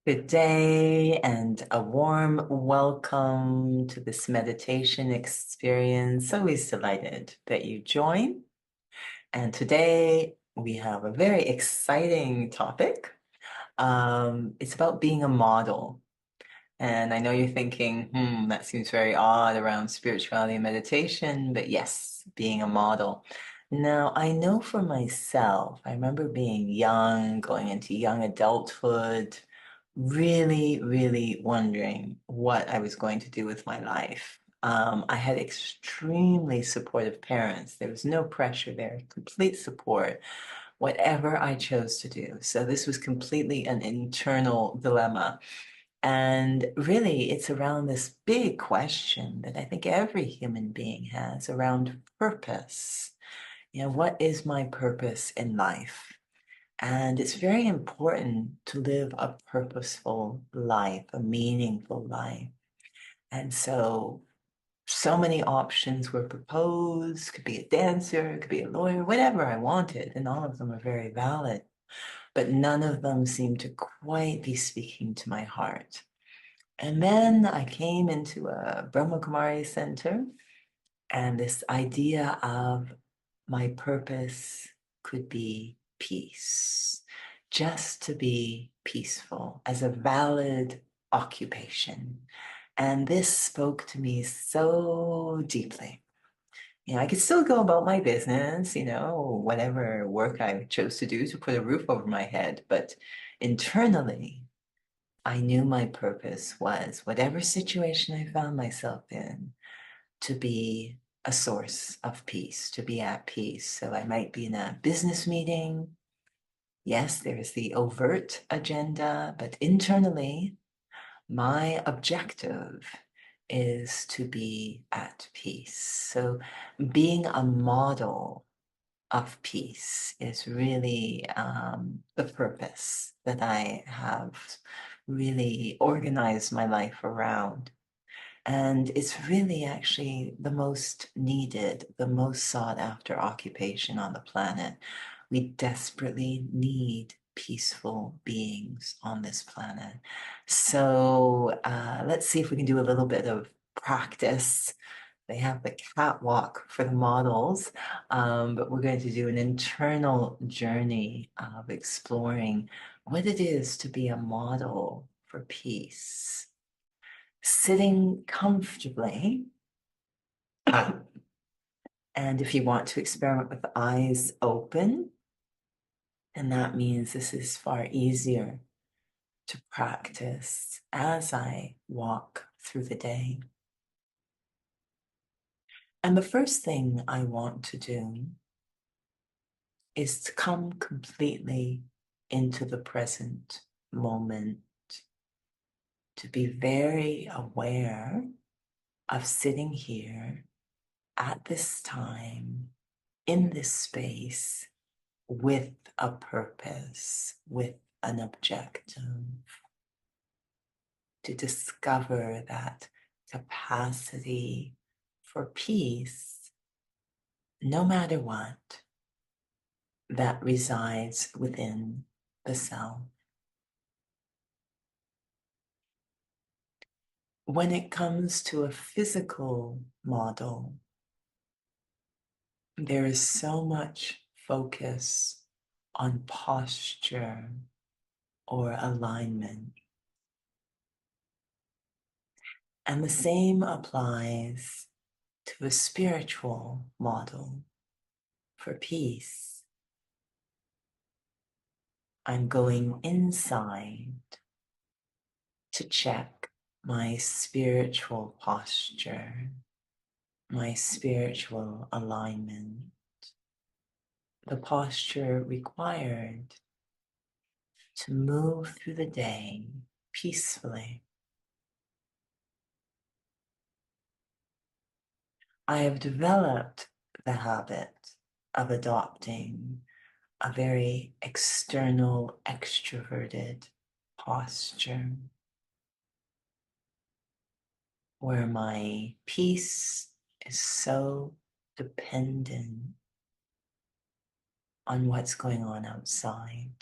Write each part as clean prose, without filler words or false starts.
Good day and a warm welcome to this meditation experience. Always delighted that you join. And today we have a very exciting topic. It's about being a model. And I know you're thinking, that seems very odd around spirituality and meditation, but yes, being a model. Now, I know for myself, I remember being young, going into young adulthood, really, really wondering what I was going to do with my life. I had extremely supportive parents. There was no pressure there, complete support, whatever I chose to do. So this was completely an internal dilemma. And really, it's around this big question that I think every human being has around purpose. What is my purpose in life? And it's very important to live a purposeful life, a meaningful life. And so many options were proposed. Could be a dancer, could be a lawyer, whatever I wanted. And all of them are very valid. But none of them seemed to quite be speaking to my heart. And then I came into a Brahma Kumari center, and this idea of my purpose could be peace, just to be peaceful as a valid occupation. And this spoke to me so deeply. I could still go about my business, whatever work I chose to do to put a roof over my head, but internally, I knew my purpose was, whatever situation I found myself in, to be a source of peace, to be at peace. So I might be in a business meeting. Yes, there is the overt agenda, but internally, my objective is to be at peace. So being a model of peace is really the purpose that I have really organized my life around. And it's really actually the most needed, the most sought after occupation on the planet. We desperately need peaceful beings on this planet. So let's see if we can do a little bit of practice. They have the catwalk for the models, but we're going to do an internal journey of exploring what it is to be a model for peace. Sitting comfortably, and if you want to experiment with eyes open, and that means this is far easier to practice as I walk through the day. And the first thing I want to do is to come completely into the present moment, to be very aware of sitting here at this time, in this space, with a purpose, with an objective, to discover that capacity for peace, no matter what, that resides within the self. When it comes to a physical model, there is so much focus on posture or alignment. And the same applies to a spiritual model for peace. I'm going inside to check my spiritual posture, my spiritual alignment, the posture required to move through the day peacefully. I have developed the habit of adopting a very external, extroverted posture where my peace is so dependent on what's going on outside.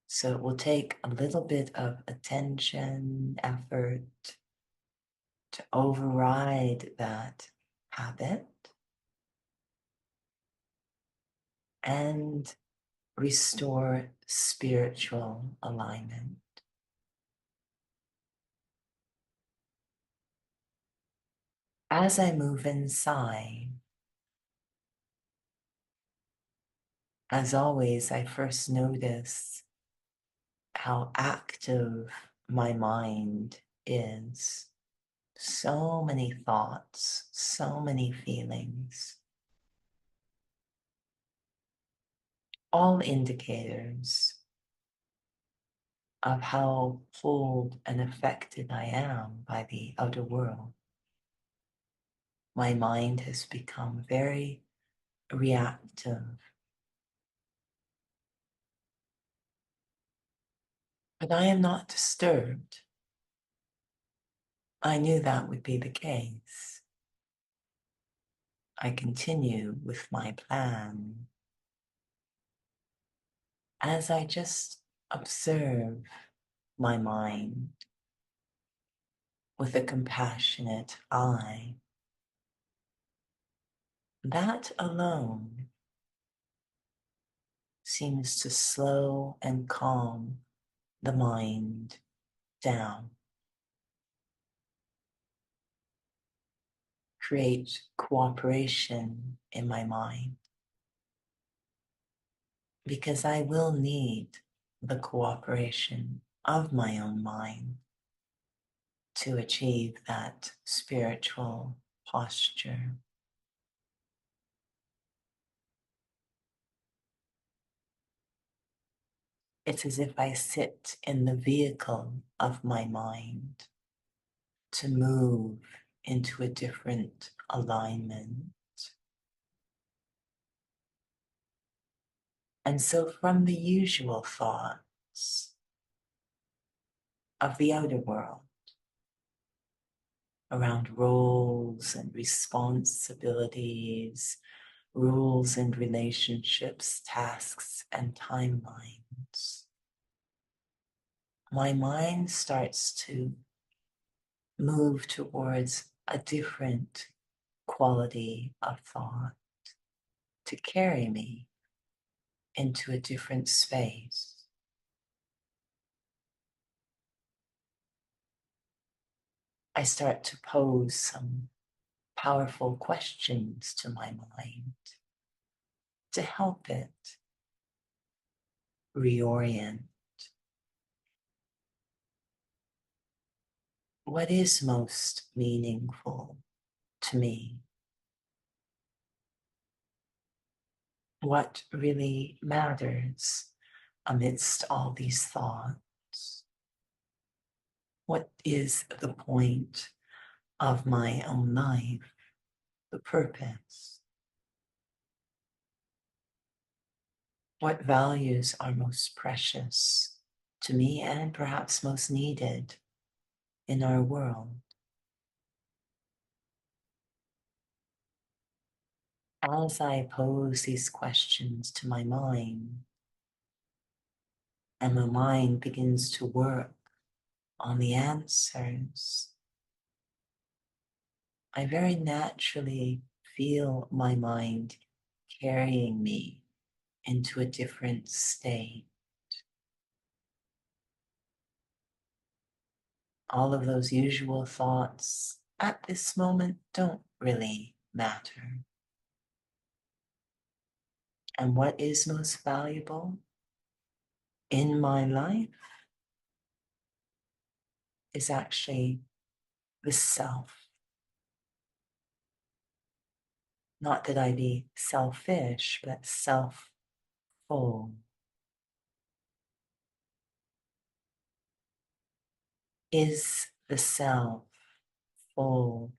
So it will take a little bit of attention, effort to override that habit and restore spiritual alignment. As I move inside, as always, I first notice how active my mind is. So many thoughts, so many feelings, all indicators of how pulled and affected I am by the outer world. My mind has become very reactive. But I am not disturbed. I knew that would be the case. I continue with my plan as I just observe my mind with a compassionate eye. That alone seems to slow and calm the mind down, create cooperation in my mind, because I will need the cooperation of my own mind to achieve that spiritual posture. It's as if I sit in the vehicle of my mind to move into a different alignment. And so from the usual thoughts of the outer world around roles and responsibilities, rules and relationships, tasks and timelines, my mind starts to move towards a different quality of thought to carry me into a different space. I start to pose some powerful questions to my mind to help it reorient. What is most meaningful to me? What really matters amidst all these thoughts? What is the point of my own life, the purpose? What values are most precious to me and perhaps most needed in our world? As I pose these questions to my mind, and my mind begins to work on the answers, I very naturally feel my mind carrying me into a different state. All of those usual thoughts at this moment don't really matter. And what is most valuable in my life is actually the self. Not that I be selfish, but self-full. Is the self full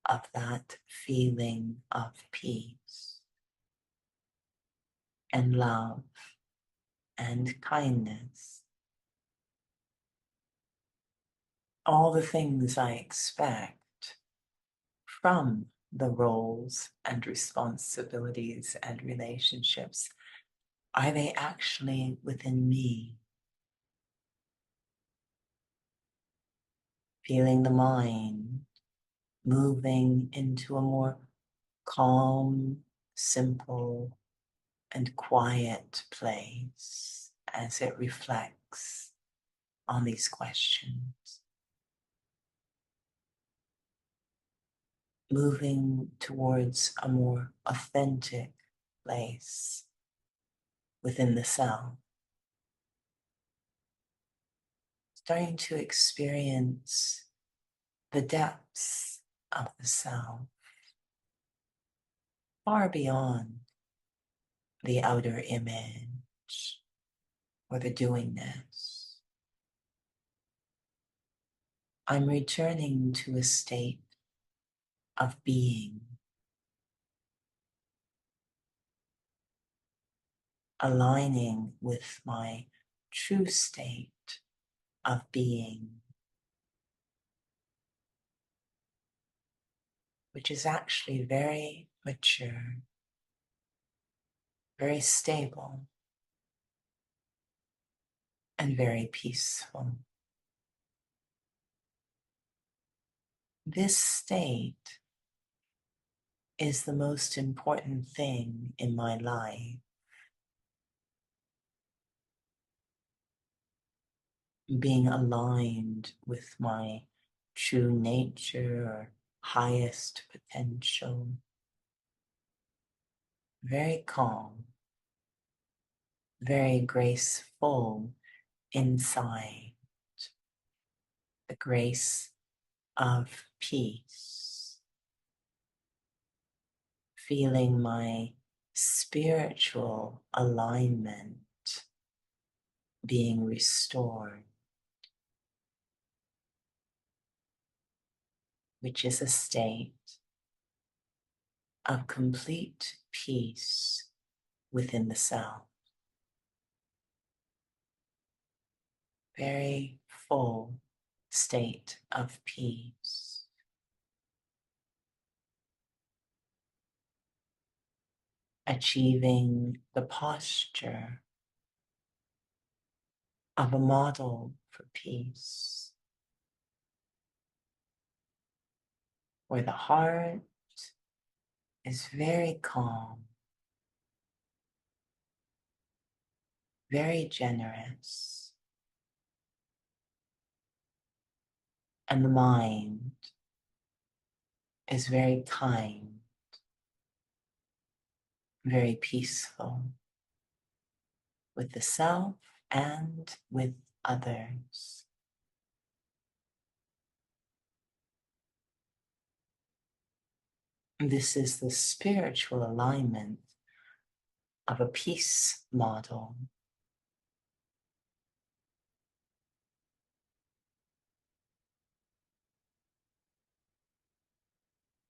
of that feeling of peace and love and kindness? All the things I expect from the roles and responsibilities and relationships? Are they actually within me? Feeling the mind moving into a more calm, simple, and quiet place as it reflects on these questions. Moving towards a more authentic place within the self. Starting to experience the depths of the self, far beyond the outer image or the doingness. I'm returning to a state of being, aligning with my true state of being, which is actually very mature, very stable, and very peaceful. This state is the most important thing in my life. Being aligned with my true nature or highest potential. Very calm, very graceful inside. The grace of peace. Feeling my spiritual alignment being restored, which is a state of complete peace within the self. Very full state of peace. Achieving the posture of a model for peace, where the heart is very calm, very generous, and the mind is very kind, very peaceful with the self and with others. This is the spiritual alignment of a peace model.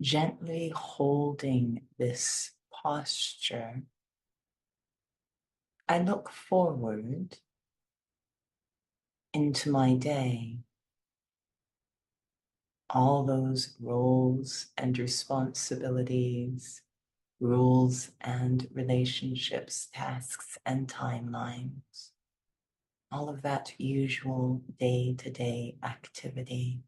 Gently holding this posture, I look forward into my day. All those roles and responsibilities, rules and relationships, tasks and timelines, all of that usual day-to-day activity.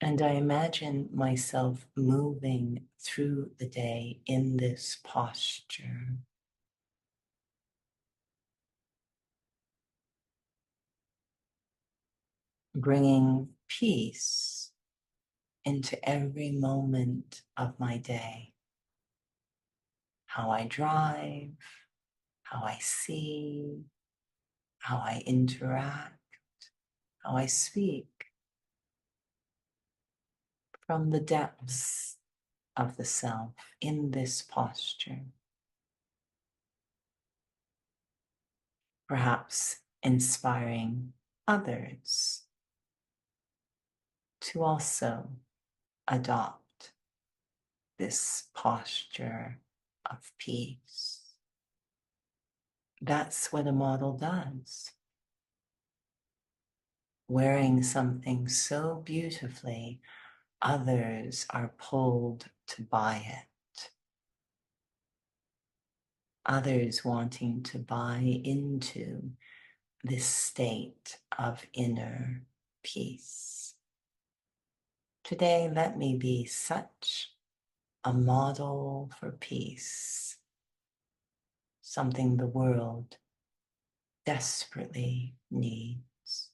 And I imagine myself moving through the day in this posture. Bringing peace into every moment of my day. How I drive, how I see, how I interact, how I speak. From the depths of the self in this posture. Perhaps inspiring others to also adopt this posture of peace. That's what a model does. wearing something so beautifully, others are pulled to buy it. Others wanting to buy into this state of inner peace. Today, let me be such a model for peace, something the world desperately needs.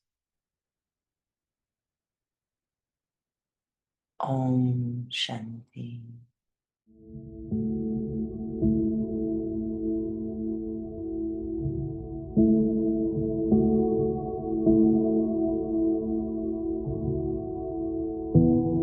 Om Shanti.